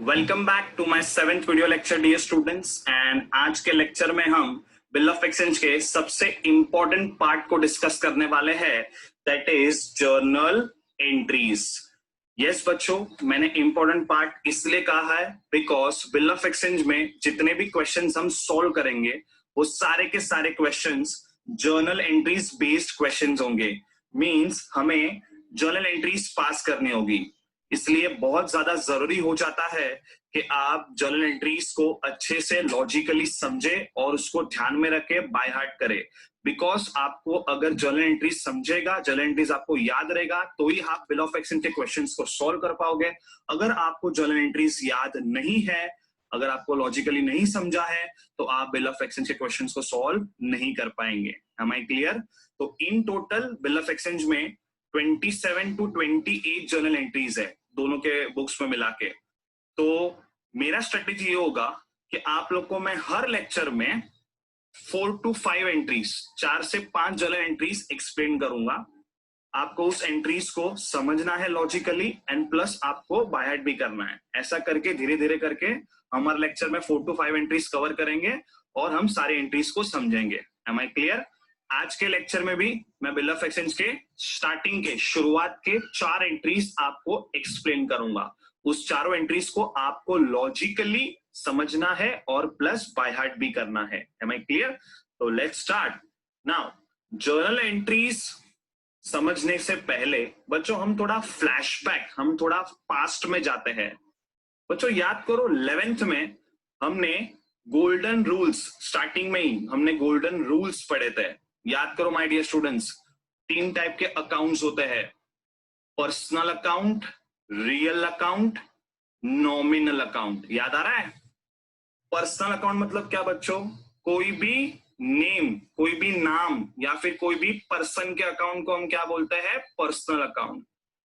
Welcome back to my 7th video lecture dear students. And आज के lecture में हम बिल ऑफ एक्सचेंज के सबसे इंपॉर्टेंट पार्ट को डिस्कस करने वाले हैं, that is journal entries. Yes बच्चों, मैंने इंपॉर्टेंट पार्ट इसलिए कहा है बिकॉज बिल ऑफ एक्सचेंज में जितने भी क्वेश्चंस हम सॉल्व करेंगे वो सारे के सारे questions journal entries based questions होंगे। मींस हमें जर्नल एंट्रीज पास करनी होगी, इसलिए बहुत ज्यादा जरूरी हो जाता है कि आप जर्नल एंट्रीज को अच्छे से लॉजिकली समझे और उसको ध्यान में रखे, बाय हार्ट करे। बिकॉज आपको अगर जर्नल एंट्रीज समझेगा, जर्नल एंट्रीज आपको याद रहेगा, तो ही आप बिल ऑफ एक्सचेंज के क्वेश्चंस को सॉल्व कर पाओगे। अगर आपको जर्नल एंट्रीज याद नहीं है, अगर आपको लॉजिकली नहीं समझा है, तो आप बिल ऑफ एक्सचेंज के क्वेश्चंस को सॉल्व नहीं कर पाएंगे। Am I clear? तो in total bill of exchange में 27 to 28 जर्नल एंट्रीज है दोनों के बुक्स में मिला के। तो मेरा स्ट्रेटेजी ये होगा कि आप लोग को मैं हर लेक्चर में 4 to 5 एंट्रीज, 4 से 5 जर्नल एंट्रीज एक्सप्लेन करूंगा। आपको उस एंट्रीज को समझना है लॉजिकली एंड प्लस आपको बाय हार्ट भी करना है। ऐसा करके धीरे धीरे करके हमारे लेक्चर में 4 to 5 एंट्रीज कवर करेंगे और हम सारे एंट्रीज को समझेंगे। Am I clear? आज के लेक्चर में भी मैं बिल ऑफ एक्सचेंज के स्टार्टिंग के शुरुआत के 4 एंट्रीज आपको एक्सप्लेन करूंगा। उस चारों एंट्रीज को आपको लॉजिकली समझना है और प्लस बाय हार्ट भी करना है। Am I clear? तो let's start now. Journal entries समझने से पहले बच्चों हम थोड़ा फ्लैशबैक, हम थोड़ा पास्ट में जाते हैं। बच्चों याद करो 11th में हमने गोल्डन रूल्स, स्टार्टिंग में ही हमने गोल्डन रूल्स पढ़े थे। याद करो माय डियर स्टूडेंट्स, 3 टाइप के अकाउंट्स होते हैं, personal account, real account, nominal account. याद आ रहा है? पर्सनल अकाउंट मतलब क्या बच्चों? कोई भी नेम, कोई भी नाम या फिर कोई भी पर्सन के अकाउंट को हम क्या बोलते हैं? Personal account.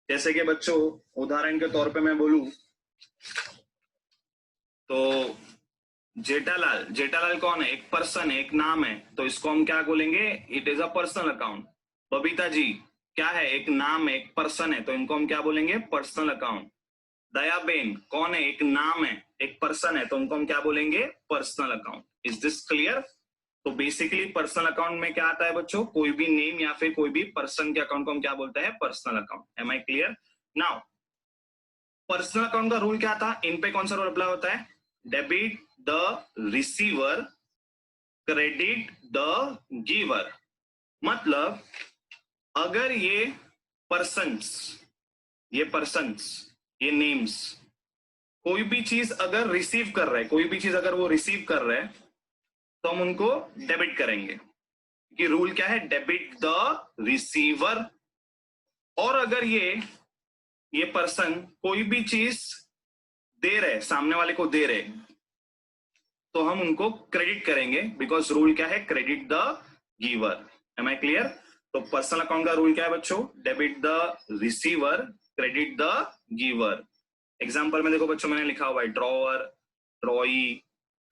जैसे कि बच्चों उदाहरण के तौर पे मैं बोलूं तो जेठालाल, जेठालाल कौन है? एक पर्सन है, एक नाम है, तो इसको हम क्या बोलेंगे? It is a personal account. Babita ji क्या है? एक नाम है, एक पर्सन है, तो इनको हम क्या बोलेंगे? Personal account. दयाबेन कौन है? एक नाम है, एक पर्सन है, तो उनको हम क्या बोलेंगे? Personal account. Is this clear? तो बेसिकली पर्सनल अकाउंट में क्या आता है बच्चों? कोई भी नेम या फिर कोई भी पर्सन के अकाउंट को हम क्या बोलते हैं? Personal account. Am I clear? Now personal account का रूल क्या था? इन पे कौन सा रूल अप्लाई होता है? Debit the receiver, credit the giver. मतलब अगर ये पर्सन्स, ये नेम्स कोई भी चीज अगर रिसीव कर रहे हैं, कोई भी चीज अगर वो रिसीव कर रहे हैं, तो हम उनको डेबिट करेंगे कि रूल क्या है? Debit the receiver. और अगर ये पर्सन कोई भी चीज दे रहे, सामने वाले को दे रहे, तो हम उनको क्रेडिट करेंगे, बिकॉज रूल क्या है? Credit the giver. Am I clear? तो पर्सनल अकाउंट का रूल क्या है बच्चों? Debit the receiver, credit the giver. Example में देखो बच्चों मैंने लिखा हुआ है ड्रॉअर, ड्रॉई,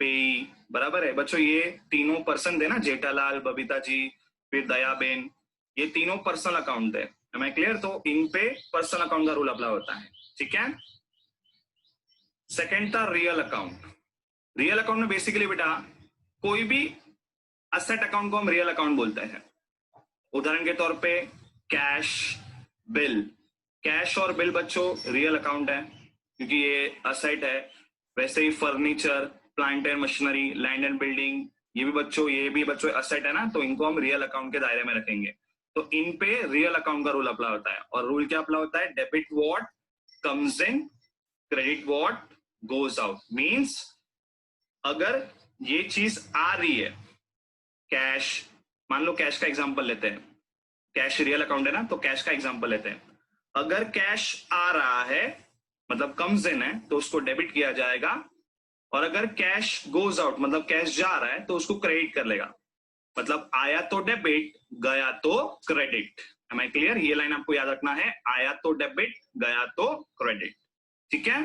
पे, बराबर है बच्चों। ये तीनों पर्सन थे ना, जेठालाल, बबीता जी, फिर दयाबेन, ये तीनों पर्सनल अकाउंट है। Am I clear? तो इन पे पर्सनल अकाउंट का रूल अप्लाई होता है। ठीक है? सेकेंड था रियल अकाउंट। रियल अकाउंट में बेसिकली बेटा कोई भी असेट अकाउंट को हम रियल अकाउंट बोलते हैं। उदाहरण के तौर पे कैश, बिल। कैश और बिल बच्चों रियल अकाउंट है क्योंकि ये असेट है। वैसे ही furniture, plant and machinery, land and building, ये भी बच्चों असेट है ना, तो इनको हम रियल अकाउंट के दायरे में रखेंगे। तो इन पे रियल अकाउंट का रूल अप्लाई होता है। और रूल क्या अप्लाई होता है? Debit what comes in, credit what goes out. Means अगर ये चीज आ रही है, कैश, मान लो कैश का एग्जांपल लेते हैं, कैश रियल अकाउंट है ना, तो कैश का एग्जांपल लेते हैं। अगर कैश आ रहा है मतलब कम्स इन है, तो उसको डेबिट किया जाएगा। और अगर कैश गोज आउट मतलब कैश जा रहा है, तो उसको क्रेडिट कर लेगा। मतलब आया तो डेबिट, गया तो क्रेडिट। Am I clear? ये लाइन आपको याद रखना है, आया तो डेबिट, गया तो क्रेडिट। ठीक है?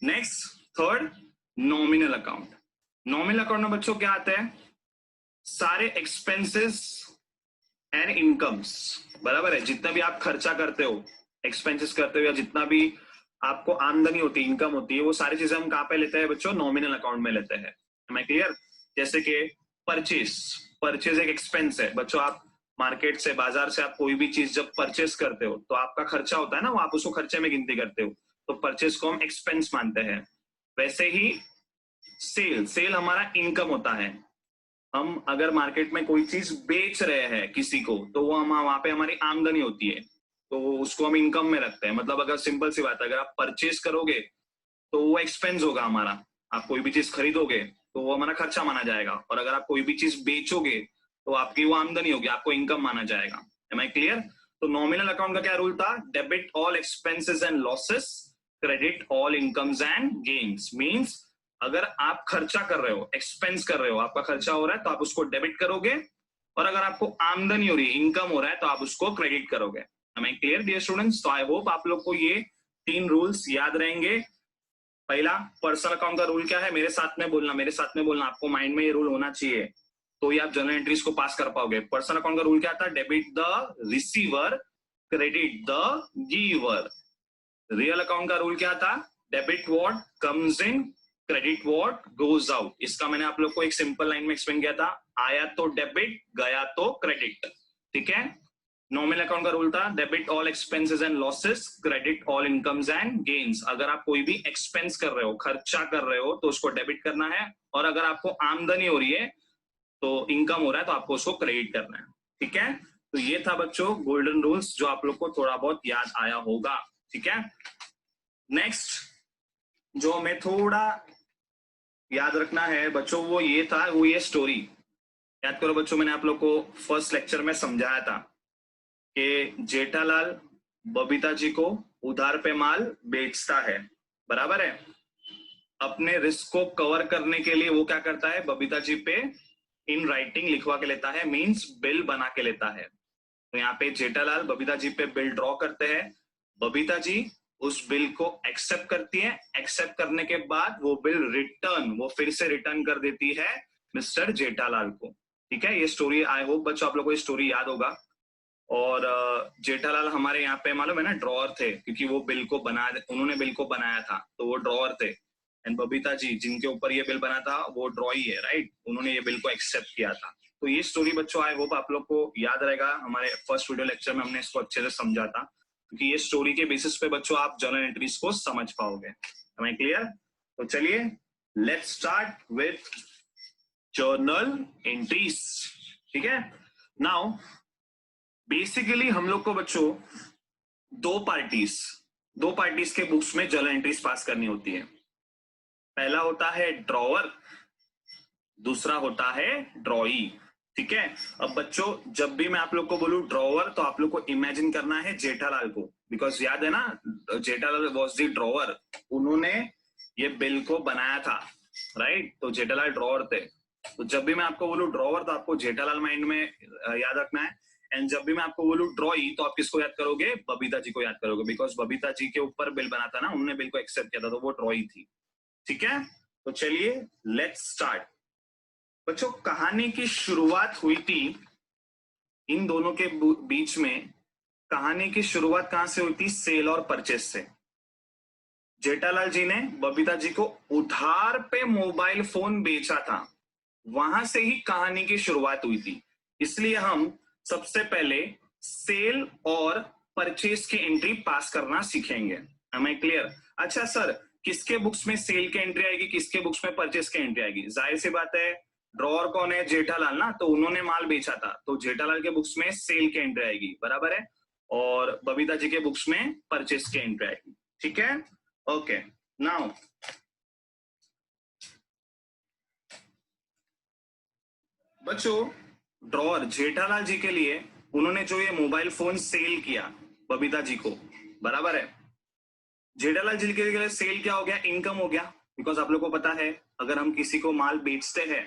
Next third, nominal account. Nominal account में बच्चों क्या आते हैं? सारे एक्सपेंसेस एंड इनकम्स, बराबर है। जितना भी आप खर्चा करते हो, एक्सपेंसेस करते हो, या जितना भी आपको आमदनी होती है, इनकम होती है, वो सारी चीजें हम कहाँ पे लेते हैं बच्चों? नॉमिनल अकाउंट में लेते हैं। मैं क्लियर? जैसे कि परचेस, परचेज एक एक्सपेंस है बच्चों। आप मार्केट से, बाजार से आप कोई भी चीज जब परचेस करते हो तो आपका खर्चा होता है ना, वो आप उसको खर्चे में गिनती करते हो, तो परचेस को हम एक्सपेंस मानते हैं। वैसे ही सेल, सेल हमारा इनकम होता है। हम अगर मार्केट में कोई चीज बेच रहे हैं किसी को, तो वो हम वहां पे हमारी आमदनी होती है, तो उसको हम इनकम में रखते हैं। मतलब अगर सिंपल सी बात है, अगर आप परचेज करोगे तो वो एक्सपेंस होगा हमारा। आप कोई भी चीज खरीदोगे तो वो हमारा खर्चा माना जाएगा, और अगर आप कोई भी चीज बेचोगे तो आपकी वो आमदनी होगी, आपको इनकम माना जाएगा। Am I clear? तो नॉमिनल अकाउंट का क्या रूल था? Debit all expenses and losses, credit all incomes and gains. Means अगर आप खर्चा कर रहे हो, एक्सपेंस कर रहे हो, आपका खर्चा हो रहा है तो आप उसको डेबिट करोगे, और अगर आपको आमदनी हो रही है, इनकम हो रहा है, तो आप उसको क्रेडिट करोगे। Am I clear dear students? तो आई होप आप लोग को ये 3 रूल्स याद रहेंगे। पहला, पर्सनल अकाउंट का रूल क्या है? मेरे साथ में बोलना, मेरे साथ में बोलना, आपको माइंड में ये रूल होना चाहिए, तो ये आप जर्नल एंट्रीज को पास कर पाओगे। पर्सनल अकाउंट का रूल क्या था? Debit the receiver, credit the giver. Real account का रूल क्या था? Debit what comes in, credit what goes out. इसका मैंने आप लोग को एक सिंपल लाइन में एक्सप्लेन किया था, आया तो डेबिट, गया तो क्रेडिट। ठीक है? नॉमिनल अकाउंट का रूल था debit all expenses and losses, credit all incomes and gains. अगर आप कोई भी एक्सपेंस कर रहे हो, खर्चा कर रहे हो, तो उसको डेबिट करना है, और अगर आपको आमदनी हो रही है, तो इनकम हो रहा है, तो आपको उसको क्रेडिट करना है। ठीक है? तो ये था बच्चों गोल्डन रूल्स, जो आप लोग को थोड़ा बहुत याद आया होगा। ठीक है? नेक्स्ट जो हमें थोड़ा याद रखना है बच्चों, वो ये था, वो ये स्टोरी याद करो बच्चों। मैंने आप लोग को फर्स्ट लेक्चर में समझाया था कि जेठालाल बबीता जी को उधार पे माल बेचता है, बराबर है। अपने रिस्क को कवर करने के लिए वो क्या करता है? बबीता जी पे इन राइटिंग लिखवा के लेता है, मींस बिल बना के लेता है। तो यहाँ पे जेठालाल बबीता जी पे बिल ड्रॉ करते हैं, बबीता जी उस बिल को एक्सेप्ट करती है, एक्सेप्ट करने के बाद वो बिल रिटर्न, वो फिर से रिटर्न कर देती है मिस्टर जेठालाल को। ठीक है? ये स्टोरी, आई होप बच्चों आप लोगों को ये स्टोरी याद होगा। और जेठालाल हमारे यहाँ पे मालूम है ना ड्रॉअर थे, क्योंकि वो बिल को बना, उन्होंने बिल को बनाया था, तो वो ड्रॉअर थे। एंड बबीता जी जिनके ऊपर ये बिल बना था वो ड्रॉई है, राइट? उन्होंने ये बिल को एक्सेप्ट किया था। तो ये स्टोरी बच्चों आई होप आप लोग को याद रहेगा। हमारे फर्स्ट वीडियो लेक्चर में हमने इसको अच्छे से समझा था, क्योंकि ये स्टोरी के बेसिस पे बच्चों आप जर्नल एंट्रीज को समझ पाओगे। Am I clear? तो चलिए let's start with journal entries. ठीक है? नाउ बेसिकली हम लोग को बच्चों दो पार्टीज के बुक्स में जर्नल एंट्रीज पास करनी होती है। पहला होता है ड्रॉवर, दूसरा होता है ड्रॉई। ठीक है? अब बच्चों जब भी मैं आप लोग को बोलूं ड्रॉवर, तो आप लोग को इमेजिन करना है जेठालाल को, बिकॉज याद है ना जेठालाल वॉज द ड्रॉवर, उन्होंने ये बिल को बनाया था, राइट? तो जेठालाल ड्रॉवर थे। तो जब भी मैं आपको बोलूं ड्रॉवर, तो आपको जेठालाल माइंड में याद रखना है। एंड जब भी मैं आपको बोलूं ड्रॉई, तो आप किसको याद करोगे? बबीता जी को याद करोगे, बिकॉज बबीता जी के ऊपर बिल बना था ना, उन्होंने बिल को एक्सेप्ट किया था, तो वो ड्रॉई थी। ठीक है? तो चलिए लेट्स स्टार्ट। बच्चों कहानी की शुरुआत हुई थी इन दोनों के बीच में। कहानी की शुरुआत कहां से हुई थी? सेल और परचेस से। जेठालाल जी ने बबीता जी को उधार पे मोबाइल फोन बेचा था, वहां से ही कहानी की शुरुआत हुई थी। इसलिए हम सबसे पहले सेल और परचेस की एंट्री पास करना सीखेंगे। Am I clear? अच्छा सर, किसके बुक्स में सेल की एंट्री आएगी, किसके बुक्स में परचेस की एंट्री आएगी? जाहिर सी बात है, ड्रॉअर कौन है? जेठालाल ना, तो उन्होंने माल बेचा था, तो जेठालाल के बुक्स में सेल की एंट्री आएगी, बराबर है। और बबीता जी के बुक्स में परचेस की एंट्री आएगी। ठीक है? ओके, नाउ बच्चों ड्रॉअर जेठालाल जी के लिए उन्होंने जो ये मोबाइल फोन सेल किया बबीता जी को, बराबर है। जेठालाल जी के लिए सेल क्या हो गया? इनकम हो गया, बिकॉज आप लोग को पता है अगर हम किसी को माल बेचते हैं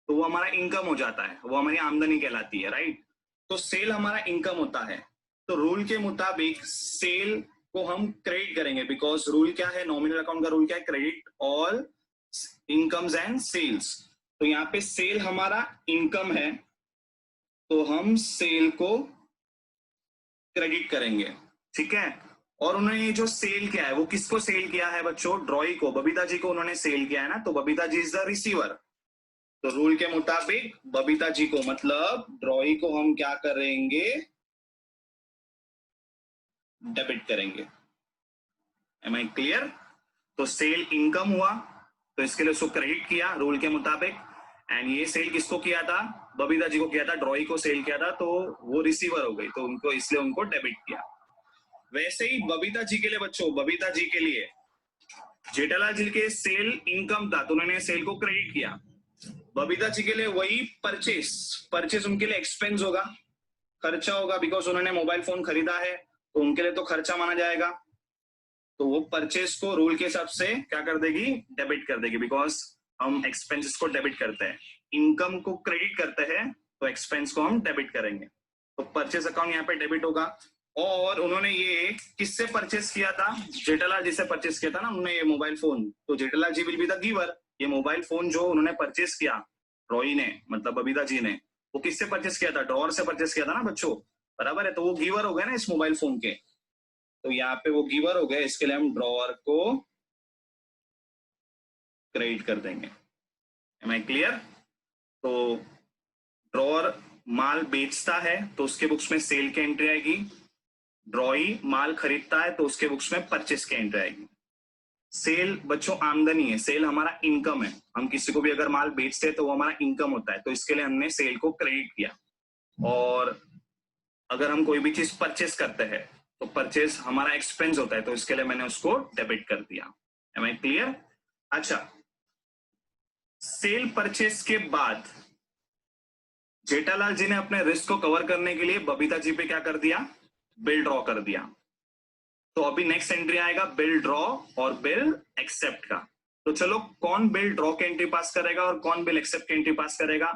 तो वो हमारा इनकम हो जाता है, वो हमारी आमदनी कहलाती है, राइट? तो सेल हमारा इनकम होता है, तो रूल के मुताबिक सेल को हम क्रेडिट करेंगे, बिकॉज रूल क्या है? नॉमिनल अकाउंट का रूल क्या है? Credit all incomes and sales. तो यहाँ पे सेल हमारा इनकम है, तो हम सेल को क्रेडिट करेंगे। ठीक है? और उन्होंने ये जो सेल किया है वो किसको सेल किया है बच्चों? ड्रॉई को, बबीता जी को उन्होंने सेल किया है ना, तो Babita ji is the receiver. तो रूल के मुताबिक बबीता जी को मतलब ड्रॉई को हम क्या करेंगे? डेबिट करेंगे। Am I clear? तो सेल इनकम हुआ तो इसके लिए उसको क्रेडिट किया रूल के मुताबिक, एंड ये सेल किसको किया था? बबीता जी को किया था, ड्रॉई को सेल किया था, तो वो रिसीवर हो गई, तो उनको इसलिए उनको डेबिट किया। वैसे ही बबीता जी के लिए बच्चों, बबीता जी के लिए जेठालाल जी के सेल इनकम था तो उन्होंने सेल को क्रेडिट किया। बबीता जी के लिए वही परचेस, परचेस उनके लिए एक्सपेंस होगा, खर्चा होगा, बिकॉज उन्होंने मोबाइल फोन खरीदा है तो उनके लिए तो खर्चा माना जाएगा। तो वो परचेस को रूल के हिसाब से क्या कर देगी? डेबिट कर देगी, बिकॉज हम एक्सपेंसेस को डेबिट करते हैं, इनकम को क्रेडिट करते हैं, तो एक्सपेंस को हम डेबिट करेंगे। तो परचेस अकाउंट यहाँ पे डेबिट होगा। और उन्होंने ये किससे परचेस किया था? जेठालाल जी से परचेस किया था ना उन्होंने ये मोबाइल फोन, तो जेठालाल जी विल बी द गिवर। ये मोबाइल फोन जो उन्होंने परचेस किया रॉय ने, मतलब बबीता जी ने, वो किससे परचेस किया था? ड्रॉअर से परचेस किया था ना बच्चों, बराबर है? तो वो गिवर हो गए ना इस मोबाइल फोन के, तो यहाँ पे वो गिवर हो गए, इसके लिए हम ड्रॉअर को क्रेडिट कर देंगे। Am I clear? तो ड्रॉअर माल बेचता है तो उसके बुक्स में सेल की एंट्री आएगी, ड्रॉई माल खरीदता है तो उसके बुक्स में परचेस की एंट्री आएगी। सेल बच्चों आमदनी है, सेल हमारा इनकम है, हम किसी को भी अगर माल बेचते हैं तो वो हमारा इनकम होता है, तो इसके लिए हमने सेल को क्रेडिट किया। और अगर हम कोई भी चीज परचेस करते हैं तो परचेस हमारा एक्सपेंस होता है, तो इसके लिए मैंने उसको डेबिट कर दिया। Am I clear? अच्छा, सेल परचेस के बाद जेठालाल जी ने अपने रिस्क को कवर करने के लिए बबीता जी पे क्या कर दिया? बिल ड्रॉ कर दिया। तो अभी नेक्स्ट एंट्री आएगा बिल ड्रॉ और बिल एक्सेप्ट का। तो चलो, कौन बिल ड्रॉ की एंट्री पास करेगा और कौन बिल एक्सेप्ट की एंट्री पास करेगा?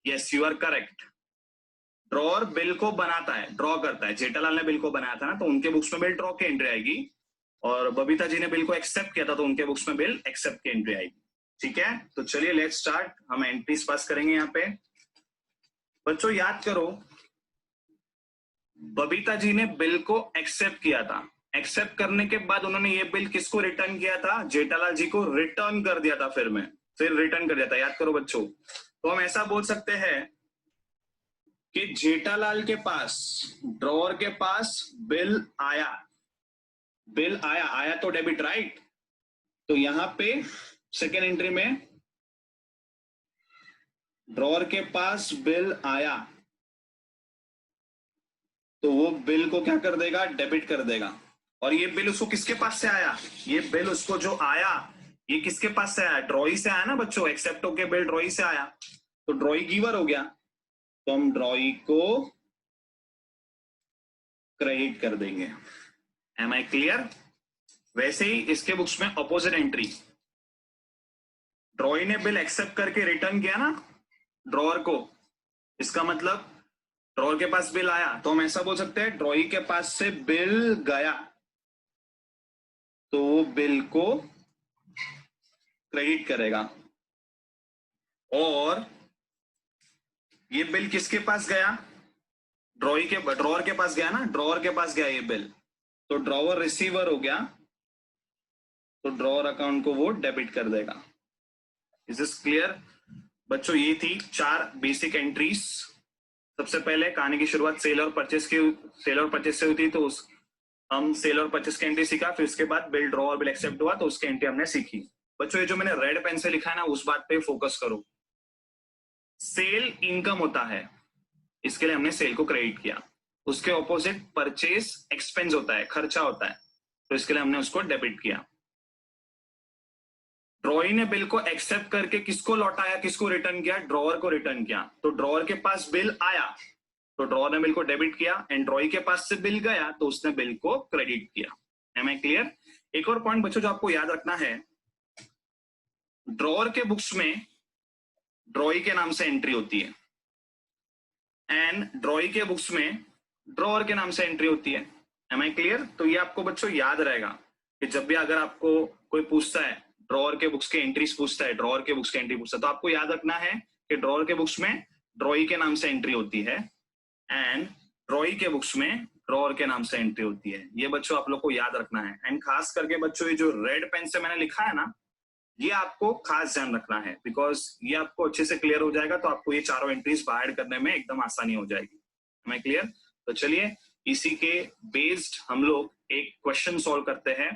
Yes, you are correct. Drawer bill को बनाता है, ड्रॉ करता है, जेठालाल ने बिल को बनाया था ना, तो उनके बुक्स में बिल ड्रॉ की एंट्री आएगी, और बबीता जी ने बिल को एक्सेप्ट किया था तो उनके बुक्स में बिल एक्सेप्ट की एंट्री आएगी। ठीक है, तो चलिए लेट्स स्टार्ट, हम एंट्रीज पास करेंगे यहाँ पे। बच्चों याद करो, बबीता जी ने बिल को एक्सेप्ट किया था, एक्सेप्ट करने के बाद उन्होंने ये बिल किसको रिटर्न किया था? जेठालाल जी को रिटर्न कर दिया था, फिर रिटर्न कर दिया था। याद करो बच्चों, तो हम ऐसा बोल सकते हैं कि जेठालाल के पास, ड्रॉअर के पास बिल आया, बिल आया, आया तो डेबिट, राइट? तो यहां पे सेकेंड एंट्री में ड्रॉअर के पास बिल आया तो वो बिल को क्या कर देगा? डेबिट कर देगा। और ये बिल उसको किसके पास से आया? ये बिल उसको जो आया, ये किसके पास से आया? ड्रॉई से आया ना बच्चों, एक्सेप्ट होके बिल ड्रॉई से आया, तो ड्रॉई गिवर हो गया, तो हम ड्रॉई को क्रेडिट कर देंगे। Am I clear? वैसे ही इसके बुक्स में अपोजिट एंट्री, ड्रॉई ने बिल एक्सेप्ट करके रिटर्न किया ना ड्रॉअर को, इसका मतलब ड्रॉअर के पास बिल आया, तो हम ऐसा बोल सकते हैं ड्रॉई के पास से बिल गया तो वो बिल को क्रेडिट करेगा। और ये बिल किसके पास गया? ड्रॉअर के पास गया ना, ड्रॉअर के पास गया ये बिल, तो ड्रॉअर रिसीवर हो गया, तो ड्रॉअर अकाउंट को वो डेबिट कर देगा। इज दिस क्लियर बच्चों? ये थी 4 बेसिक एंट्रीज। सबसे पहले कहानी की शुरुआत सेल और परचेस से हुई थी, तो हम सेल और परचेस की एंट्री सीखा, फिर उसके बाद बिल ड्रॉ और बिल एक्सेप्ट हुआ तो उसकी एंट्री हमने सीखी। बच्चों ये जो मैंने रेड पेन से लिखा है ना, उस बात पे फोकस करो। सेल इनकम होता है, इसके लिए हमने सेल को क्रेडिट किया। उसके ऑपोजिट परचेस एक्सपेंस होता है, खर्चा होता है, तो इसके लिए हमने उसको डेबिट किया। ड्रॉई ने बिल को एक्सेप्ट करके किसको लौटाया, किसको रिटर्न किया? ड्रॉअर को रिटर्न किया। तो ड्रॉअर के पास बिल आया तो ड्रॉअर ने बिल को डेबिट किया, एंड ड्रॉई के पास से बिल गया तो उसने बिल को क्रेडिट किया। Am I clear? एक और पॉइंट बच्चों जो आपको याद रखना है, ड्रॉअर के बुक्स में ड्रॉई के नाम से एंट्री होती है, एंड ड्रॉई के बुक्स में ड्रॉअर के नाम से एंट्री होती है। Am I clear? तो ये आपको बच्चों याद रहेगा कि जब भी अगर आपको कोई पूछता है ड्रॉअर के बुक्स के एंट्रीज पूछता है, ड्रॉअर के बुक्स के एंट्री पूछता है, तो आपको याद रखना है कि ड्रॉअर के बुक्स में ड्रॉई के नाम से एंट्री होती है, एंड ड्रॉई के बुक्स में ड्रॉअर के नाम से एंट्री होती है। ये बच्चों आप लोग को याद रखना है। एंड खास करके बच्चों ये जो रेड पेन से मैंने लिखा है ना, ये आपको खास ध्यान रखना है, बिकॉज ये आपको अच्छे से क्लियर हो जाएगा, तो आपको ये चारों एंट्रीज बाहर करने में एकदम आसानी हो जाएगी। मैं क्लियर? तो चलिए इसी के बेस्ड हम लोग एक क्वेश्चन सॉल्व करते हैं।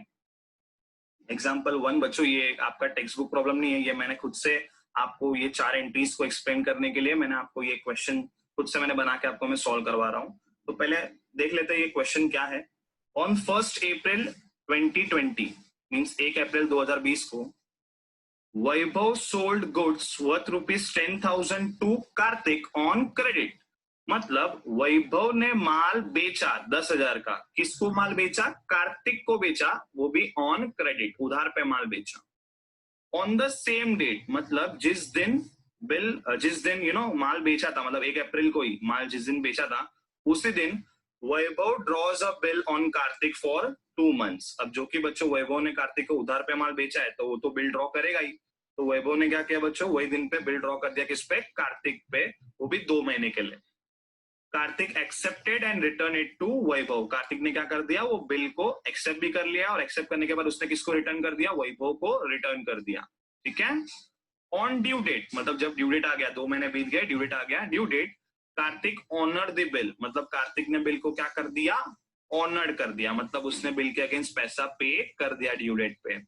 एग्जाम्पल 1 बच्चों, ये आपका टेक्स्ट बुक प्रॉब्लम नहीं है, ये मैंने खुद से आपको ये 4 एंट्रीज को एक्सप्लेन करने के लिए मैंने आपको ये क्वेश्चन खुद से मैंने बना के आपको मैं सॉल्व करवा रहा हूँ। तो पहले देख लेते हैं ये क्वेश्चन क्या है। ऑन 1 अप्रैल 2020 मीन्स 1 अप्रैल 2020 को Vaibhav sold goods worth ₹10,000 to Kartik on credit. मतलब वैभव ने माल बेचा 10,000 का। किसको माल बेचा? कार्तिक को बेचा, वो भी ऑन क्रेडिट, उधार पे माल बेचा। ऑन द सेम डेट, मतलब जिस दिन माल बेचा था, मतलब 1 अप्रैल को ही माल जिस दिन बेचा था, उसी दिन Vaibhav draws a bill on Kartik for 2 months। अब जो कि बच्चों वैभव ने कार्तिक को उधार पे माल बेचा है, तो वो तो बिल ड्रॉ करेगा ही। तो वैभव ने क्या किया बच्चों? वही दिन पे बिल ड्रॉ कर दिया। किस पे? कार्तिक पे, वो भी 2 महीने के लिए। Kartik accepted and return it to Vaibhav. Kartik ने क्या कर दिया? वो बिल को एक्सेप्ट भी कर लिया, और एक्सेप्ट करने के बाद उसने किसको रिटर्न कर दिया? वैभव को रिटर्न कर दिया। ठीक है। ऑन ड्यू डेट, मतलब जब ड्यू डेट आ गया, 2 महीने बीत गए, ड्यू डेट आ गया, due date Kartik honour the bill, मतलब कार्तिक ने बिल को क्या कर दिया? ऑनर कर दिया, मतलब उसने बिल के अगेंस्ट पैसा पे कर दिया ड्यू डेट पे।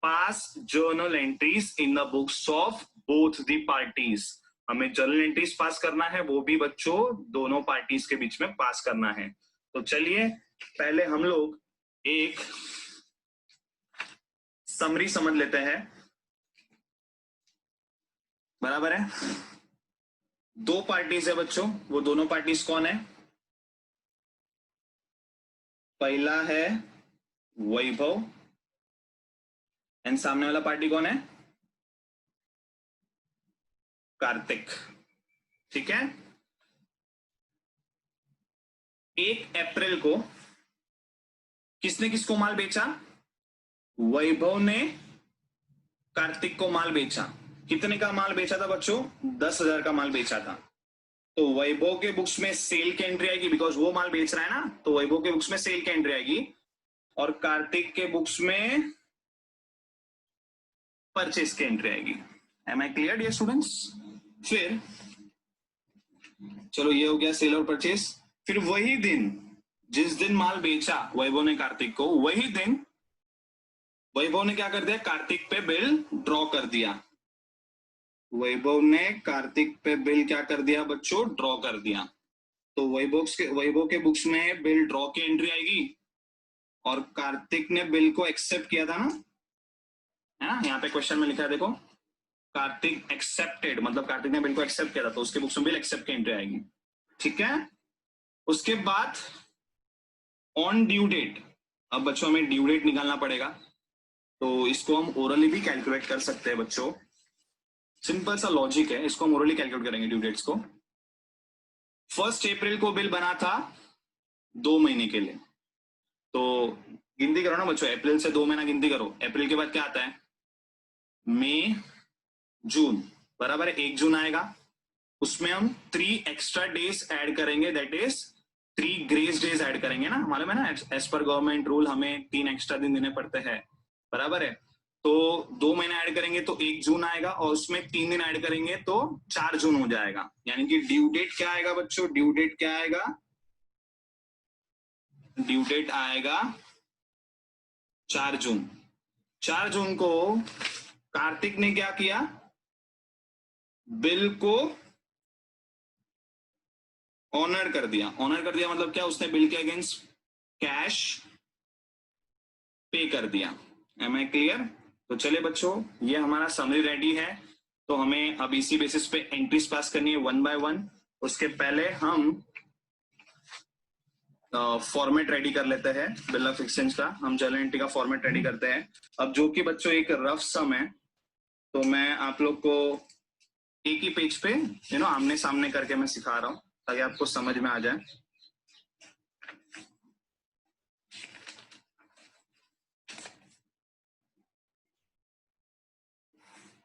पास journal entries in the books of both the parties. हमें जर्नल एंट्रीज पास करना है, वो भी बच्चों दोनों पार्टीज के बीच में पास करना है। तो चलिए पहले हम लोग एक समरी समझ लेते हैं। बराबर है? 2 पार्टीज है बच्चों, वो दोनों पार्टीज कौन है? पहला है वैभव, एंड सामने वाला पार्टी कौन है? कार्तिक। ठीक है। 1 अप्रैल को किसने किसको माल बेचा? वैभव ने कार्तिक को माल बेचा। कितने का माल बेचा था बच्चों? 10,000 का माल बेचा था। तो वैभव के बुक्स में सेल की एंट्री आएगी, बिकॉज वो माल बेच रहा है ना, तो वैभव के बुक्स में सेल की एंट्री आएगी, और कार्तिक के बुक्स में परचेस की एंट्री आएगी। Am I clear dear students? फिर चलो ये हो गया सेल और परचेस। फिर वही दिन, जिस दिन माल बेचा वैभव ने कार्तिक को, वही दिन वैभव ने क्या कर दिया? कार्तिक पे बिल ड्रॉ कर दिया। वैभव ने कार्तिक पे बिल क्या कर दिया बच्चों? ड्रॉ कर दिया। तो वैभव के बुक्स में बिल ड्रॉ की एंट्री आएगी, और कार्तिक ने बिल को एक्सेप्ट किया था ना, है ना? यहाँ पे क्वेश्चन में लिखा है देखो, कार्तिक एक्सेप्टेड, मतलब कार्तिक ने बिल को एक्सेप्ट किया था, तो उसके बुक्स में बिल एक्सेप्ट की एंट्री आएगी। ठीक है। उसके बाद ऑन ड्यू डेट, अब बच्चों हमें ड्यू डेट निकालना पड़ेगा, तो इसको हम ओरली भी कैलकुलेट कर सकते हैं बच्चों। सिंपल सा लॉजिक है, इसको हम ओरली कैलकुलेट करेंगे ड्यू डेट्स को। 1 अप्रैल को बिल बना था 2 महीने के लिए, तो गिनती करो ना बच्चों, अप्रैल से 2 महीना गिनती करो। अप्रैल के बाद क्या आता है? मई, जून, बराबर है? 1 जून आएगा, उसमें हम 3 एक्स्ट्रा डेज ऐड करेंगे, that is 3 grace days add करेंगे ना, मालूम है ना? एज पर गवर्नमेंट रूल हमें 3 एक्स्ट्रा दिन देने पड़ते हैं, बराबर है? तो 2 महीने ऐड करेंगे तो 1 जून आएगा, और उसमें 3 दिन ऐड करेंगे तो 4 जून हो जाएगा। यानी कि ड्यू डेट क्या आएगा बच्चों? ड्यू डेट क्या आएगा? ड्यू डेट आएगा 4 जून। 4 जून को कार्तिक ने क्या किया? बिल को ऑनर कर दिया। ऑनर कर दिया मतलब क्या? उसने बिल के अगेंस्ट कैश पे कर दिया। Am I clear? तो चलिए बच्चों, ये हमारा समरी रेडी है, तो हमें अब इसी बेसिस पे एंट्रीज पास करनी है 1 by 1। उसके पहले हम फॉर्मेट रेडी कर लेते हैं बिल ऑफ एक्सचेंज का। हम जर्नल एंट्री का फॉर्मेट रेडी करते हैं। अब जो कि बच्चों एक रफ सम है, तो मैं आप लोग को एक ही पेज पे आमने सामने करके मैं सिखा रहा हूं, ताकि आपको समझ में आ जाए।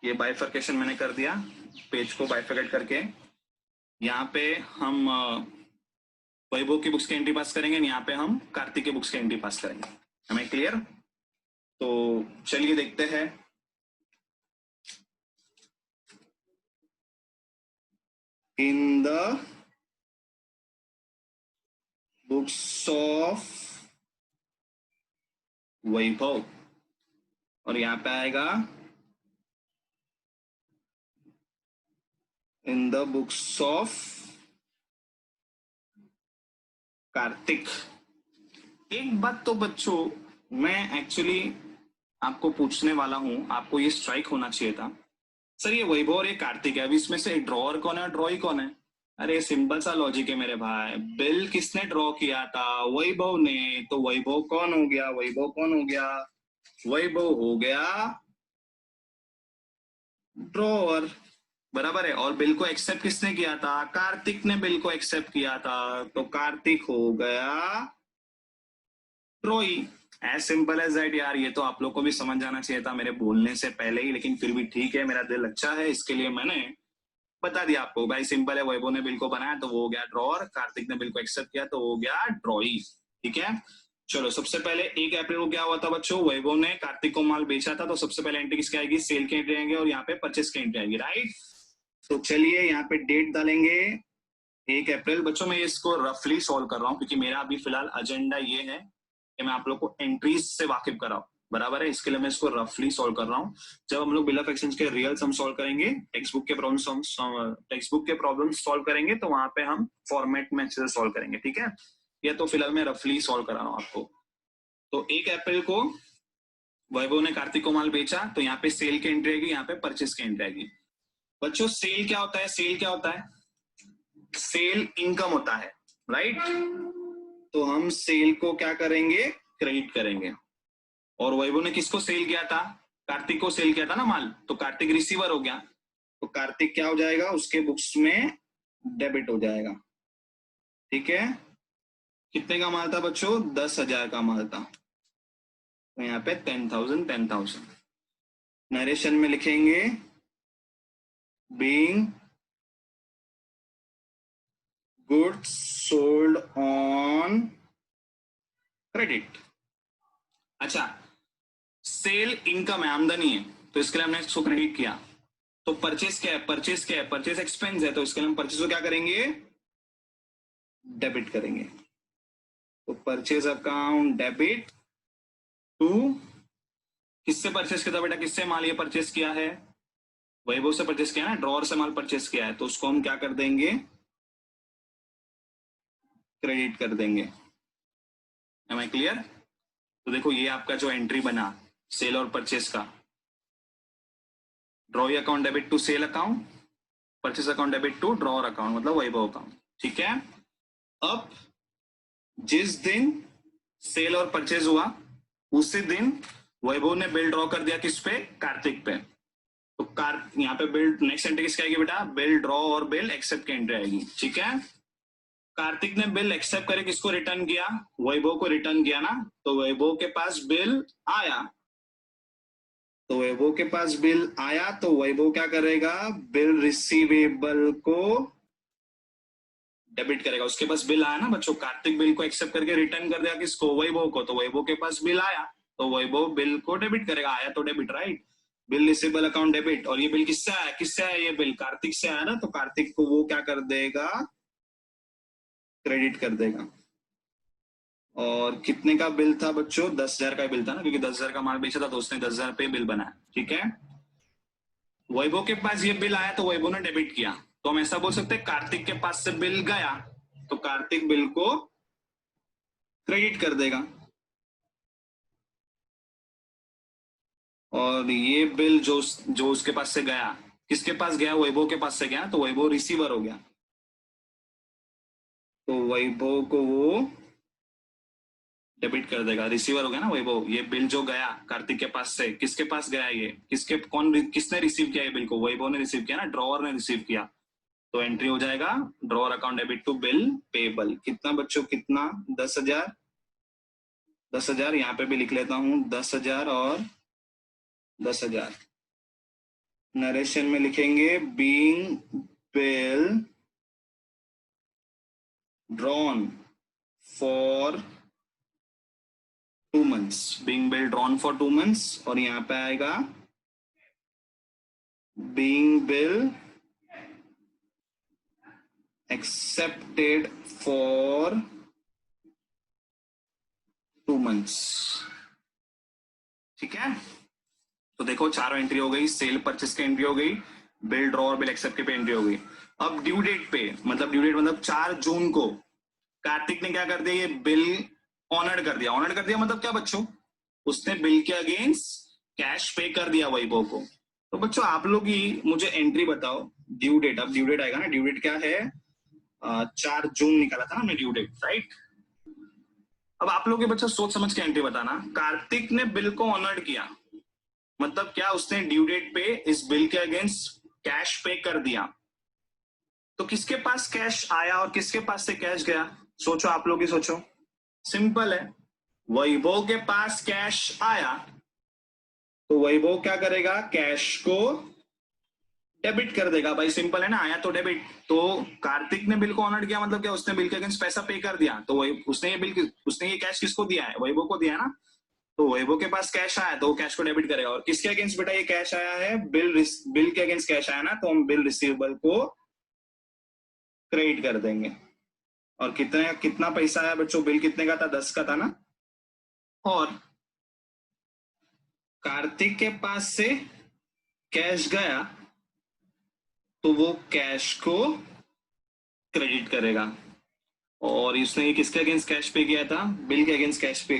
ये बाइफर्केशन मैंने कर दिया, पेज को बाइफर्केट करके। यहाँ पे हम वैभव की बुक्स की एंट्री पास करेंगे, यहाँ पे हम कार्तिक के बुक्स की एंट्री पास करेंगे। हमें क्लियर? तो चलिए देखते हैं। इन द बुक्स ऑफ वैभव, और यहां पे आएगा in the books of Kartik. एक बात तो बच्चों मैं एक्चुअली आपको पूछने वाला हूं, आपको ये स्ट्राइक होना चाहिए था, सर ये वैभव और ये कार्तिक है, अभी इसमें से ड्रॉअर कौन है और ड्रॉई कौन है? अरे सिंपल सा लॉजिक है मेरे भाई, बिल किसने ड्रॉ किया था? वैभव ने। तो वैभव कौन हो गया? वैभव कौन हो गया? वैभव हो गया ड्रॉअर, बराबर है। और बिल को एक्सेप्ट किसने किया था? कार्तिक ने बिल को एक्सेप्ट किया था, तो कार्तिक हो गया drawee. As simple as that यार, ये तो आप लोग को भी समझ जाना चाहिए था मेरे बोलने से पहले ही, लेकिन फिर भी ठीक है, मेरा दिल अच्छा है, इसके लिए मैंने बता दिया आपको। भाई सिंपल है, वैभव ने बिल को बनाया तो वो हो गया ड्रॉअर, कार्तिक ने बिल को एक्सेप्ट किया तो वो हो गया ड्रॉई। ठीक है, चलो सबसे पहले 1 अप्रैल को क्या हुआ था बच्चों? वैभव ने कार्तिक को माल बेचा था, तो सबसे पहले एंट्री किसकी आएगी? सेल की एंट्री आएंगे, और यहाँ पे परचेस की एंट्री आएगी, राइट। तो चलिए यहाँ पे डेट डालेंगे 1 अप्रैल। बच्चों मैं इसको रफली सॉल्व कर रहा हूँ, क्योंकि मेरा अभी फिलहाल एजेंडा ये है कि मैं आप लोग को एंट्रीज से वाकिफ कराऊं, बराबर है। इसके लिए मैं इसको रफली सॉल्व कर रहा हूँ। जब हम लोग बिल ऑफ एक्सचेंज के रियल सम सॉल्व करेंगे, टेक्स्ट बुक के प्रॉब्लम सॉल्व करेंगे, तो वहां पे हम फॉर्मेट में अच्छे से सॉल्व करेंगे, ठीक है। ये तो फिलहाल मैं रफली सॉल्व करा रहा हूँ आपको। तो 1 अप्रैल को वैभव ने कार्तिक को माल बेचा, तो यहाँ पे सेल की एंट्री आएगी, यहाँ पे परचेस की एंट्री आएगी। बच्चों सेल क्या होता है? सेल क्या होता है? सेल इनकम होता है, राइट। तो हम सेल को क्या करेंगे? क्रेडिट करेंगे। और वैभव ने किसको सेल किया था? कार्तिक को सेल किया था ना माल, तो कार्तिक रिसीवर हो गया, तो कार्तिक क्या हो जाएगा? उसके बुक्स में डेबिट हो जाएगा, ठीक है। कितने का माल था बच्चों? 10,000 का माल था, तो यहाँ पे 10,000 10,000। नरेशन में लिखेंगे being goods sold on credit. अच्छा, सेल इनकम है, आमदनी है, तो इसके लिए हमने इसको क्रेडिट किया। तो परचेस क्या है? परचेस क्या है? परचेस एक्सपेंस है, तो इसके लिए हम परचेस को क्या करेंगे? डेबिट करेंगे। तो परचेज अकाउंट डेबिट टू, किससे परचेस किया था बेटा? किससे माल ये परचेस किया है? वैभव से परचेस किया ना, ड्रॉअर से माल परचेस किया है, तो उसको हम क्या कर देंगे? क्रेडिट कर देंगे। Am I clear? तो देखो ये आपका जो एंट्री बना सेल और परचेस का, drawee account debit to sale account, purchase account debit to drawer account, मतलब वैभव अकाउंट, ठीक है। अब जिस दिन सेल और परचेज हुआ उसी दिन वैभव ने बिल ड्रॉ कर दिया, किस पे? कार्तिक पे। तो यहाँ पे बिल, नेक्स्ट एंट्री किसकी आएगी बेटा? बिल ड्रॉ और बिल एक्सेप्ट की एंट्री आएगी, ठीक है। कार्तिक ने बिल एक्सेप्ट करे, किसको रिटर्न किया? वैभव को रिटर्न किया ना, तो वैभव के पास बिल आया, तो वैभव के पास बिल आया, तो वैभव क्या करेगा? बिल रिसीवेबल को डेबिट करेगा। उसके पास बिल आया ना बच्चों, कार्तिक बिल को एक्सेप्ट करके रिटर्न कर दिया, किसको? वैभव को, तो वैभव के पास बिल आया, तो वैभव बिल को डेबिट करेगा, आया तो debit, right. Bill receivable account debit, और ये बिल किससे आया? किससे आया ये बिल? कार्तिक से आया ना, तो कार्तिक को वो क्या कर देगा? क्रेडिट कर देगा। और कितने का बिल था बच्चों? 10,000 का बिल था ना, क्योंकि 10,000 का माल बेचा था, तो उसने 10,000 पे बिल बनाया, ठीक है। वैभव के पास ये बिल आया, तो वैभव ने डेबिट किया, तो हम ऐसा बोल सकते हैं कार्तिक के पास से बिल गया, तो कार्तिक बिल को क्रेडिट कर देगा। और ये बिल जो जो उसके पास से गया, किसके पास गया? वैभव के पास से गया, तो वैभव रिसीवर हो गया, तो वैभव को वो डेबिट कर देगा, रिसीवर हो गया ना वैभव। ये बिल जो गया कार्तिक के पास से, किसके पास गया? ये किसने रिसीव किया ये बिल को? वैभव ने रिसीव किया ना, ड्रॉअर ने रिसीव किया, तो एंट्री हो जाएगा drawer account debit to bill payable. कितना बच्चों? कितना? 10,000। 10,000 यहाँ पे भी लिख लेता हूँ, 10,000 और 10,000। नरेशन में लिखेंगे being bill drawn for 2 months, being bill drawn for 2 months, और यहां पे आएगा being bill accepted for 2 months। ठीक है, तो देखो चारों एंट्री हो गई, सेल परचेस की एंट्री हो गई, बिल ड्रॉ और बिल एक्सेप्ट की एंट्री हो गई। अब ड्यू डेट पे, मतलब ड्यू डेट मतलब 4 जून को कार्तिक ने क्या कर दिया, ये बिल ऑनर्ड कर दिया। ऑनर्ड कर दिया मतलब क्या बच्चों, उसने बिल के अगेंस्ट कैश पे कर दिया वैभव को। तो बच्चों आप लोग ही मुझे एंट्री बताओ, ड्यू डेट, अब ड्यू डेट आएगा ना, ड्यू डेट क्या है, 4 जून निकाला था ना हमने ड्यू डेट, राइट। अब आप लोग बच्चों सोच समझ के एंट्री बताना। कार्तिक ने बिल को ऑनर्ड किया, मतलब क्या, उसने ड्यू डेट पे इस बिल के अगेंस्ट कैश पे कर दिया। तो किसके पास कैश आया और किसके पास से कैश गया, सोचो आप लोग ही सोचो। सिंपल है, वैभव के पास कैश आया तो वैभव क्या करेगा, कैश को डेबिट कर देगा। भाई सिंपल है ना, आया तो डेबिट। तो कार्तिक ने बिल को ऑनर किया मतलब क्या, उसने बिल के अगेंस्ट पैसा पे कर दिया। तो उसने ये कैश किसको दिया है, वैभव को दिया है ना। तो वैभव के पास कैश आया तो वो कैश को डेबिट करेगा। और किसके अगेंस्ट बेटा ये कैश आया है, बिल के अगेंस्ट कैश आया ना, तो हम बिल रिसीवेबल को क्रेडिट कर देंगे। और कितना पैसा आया बच्चों, बिल कितने का था, 10 का था ना। और कार्तिक के पास से कैश गया तो वो कैश को क्रेडिट करेगा। और इसने किसके अगेंस्ट कैश पे किया था, बिल के अगेंस्ट कैश पे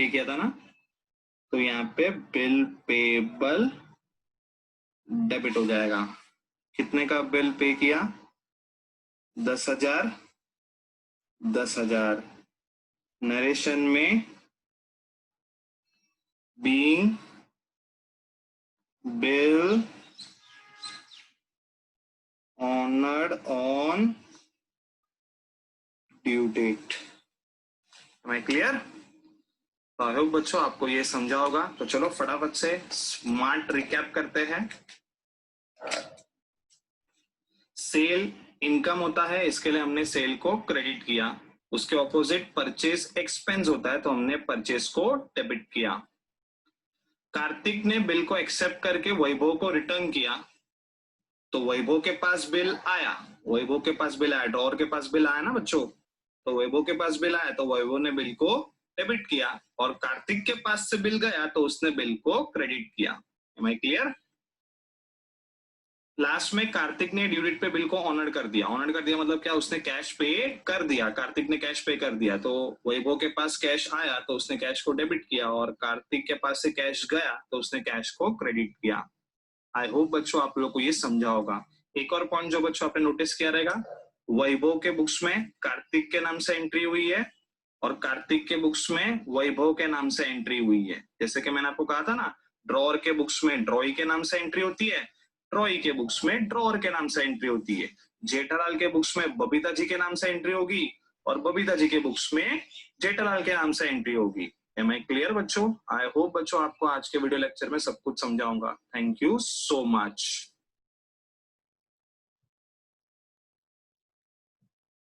किया था ना। तो यहाँ पे बिल पेबल डेबिट हो जाएगा। कितने का बिल पे किया, 10,000। 10,000 नरेशन में being bill honoured on due date. मैं क्लियर, तो आई होप बच्चों आपको ये समझा होगा। तो चलो फटाफट से स्मार्ट रिकैप करते हैं। सेल इनकम होता है, इसके लिए हमने सेल को क्रेडिट किया। उसके ऑपोजिट परचेज एक्सपेंस होता है, तो हमने परचेज को डेबिट किया। कार्तिक ने बिल को एक्सेप्ट करके वैभव को रिटर्न किया, तो वैभव के पास बिल आया, ड्रॉर के पास बिल आया ना बच्चों। तो वैभव के पास बिल आया तो वैभव ने बिल को डेबिट किया, और कार्तिक के पास से बिल गया तो उसने बिल को क्रेडिट किया। Am I clear. लास्ट में कार्तिक ने ड्यू डेट पे बिल को ऑनर कर दिया। मतलब क्या, उसने कैश पे कर दिया, कार्तिक ने कैश पे कर दिया। तो वैभव के पास कैश आया तो उसने कैश को डेबिट किया, और कार्तिक के पास से कैश गया तो उसने कैश को क्रेडिट किया। आई होप बच्चों आप लोग को ये समझा होगा। एक और पॉइंट जो बच्चों आपने नोटिस किया रहेगा, वैभव के बुक्स में कार्तिक के नाम से एंट्री हुई है, और कार्तिक के बुक्स में वैभव के नाम से एंट्री हुई है। जैसे कि मैंने आपको कहा था ना, ड्रॉर के बुक्स में ड्रॉई के नाम से एंट्री होती है, ट्रॉई के बुक्स में ड्रॉर के नाम से एंट्री होती है। जेठालाल के बुक्स में बबीता जी के नाम से एंट्री होगी, और बबीता जी के बुक्स में जेठालाल के नाम से एंट्री होगी। एम आई क्लियर बच्चों। आई होप बच्चों आपको आज के वीडियो लेक्चर में सब कुछ समझाऊंगा। Thank you so much.